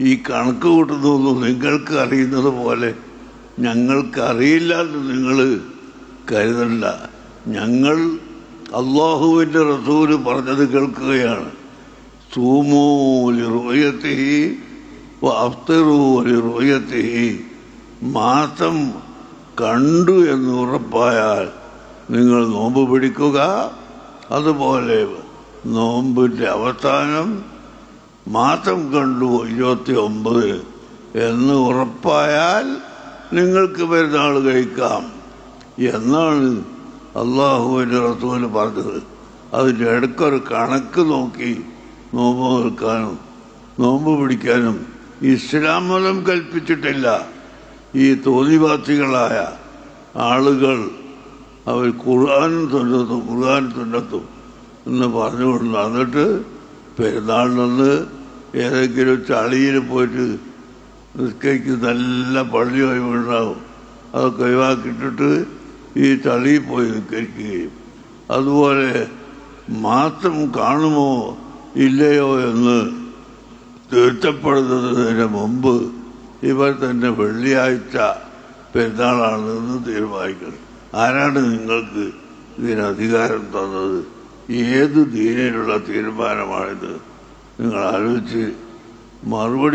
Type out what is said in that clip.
ഈ കണക്ക് കൂട്ടുന്നതൊന്നും നിങ്ങൾക്ക് അറിയുന്നത് പോലെ ഞങ്ങൾക്കറിയില്ല എന്ന് നിങ്ങൾ കരുതണ്ട. ഞങ്ങൾ അള്ളാഹുവിൻ്റെ റസൂല് പറഞ്ഞത് കേൾക്കുകയാണ്. സൂമൂ ലിറുയത്തിഹി വഅഫ്തിറൂ ലിറുയത്തിഹി. മാസം കണ്ടു എന്ന് ഉറപ്പായാൽ നിങ്ങൾ നോമ്പ് പിടിക്കുക. അതുപോലെ നോമ്പിൻ്റെ അവസാനം മാസം കണ്ടു 29 എന്ന് ഉറപ്പായാൽ നിങ്ങൾക്ക് പെരുന്നാൾ കഴിക്കാം എന്നാണ് അള്ളാഹുവിൻ്റെ റസൂല് പറഞ്ഞത്. അതിൻ്റെ ഇടയ്ക്കൊരു കണക്ക് നോക്കി നോമ്പ് നിൽക്കാനും നോമ്പ് പിടിക്കാനും ഇസ്ലാം മതം കൽപ്പിച്ചിട്ടില്ല. ഈ തോന്നിവാസികളായ ആളുകൾ അവർ ഖുർആനും സുന്നത്തും എന്ന് പറഞ്ഞുകൊണ്ട് നടന്നിട്ട് പെരുന്നാളിനൊന്ന് ഏതെങ്കിലും ചളിയിൽ പോയിട്ട് നിസ്കരിക്ക് നല്ല പള്ളി ഒഴിവുണ്ടാവും. അതൊക്കെ ഒഴിവാക്കിയിട്ടിട്ട് ഈ ചളിയിൽ പോയി നിസ്കരിക്കുകയും അതുപോലെ മാസം കാണുമോ ഇല്ലയോ എന്ന് തീർച്ചപ്പെടുന്നതിന് മുമ്പ് ഇവർ തന്നെ വെള്ളിയാഴ്ച പെരുന്നാളാണെന്ന് തീരുമാനിക്കണം. ആരാണ് നിങ്ങൾക്ക് ഇതിന് അധികാരം തന്നത്? ഏത് ദീനിലുള്ള തീരുമാനമാണിത്? നിങ്ങൾ ആലോചിച്ച് മറുപടി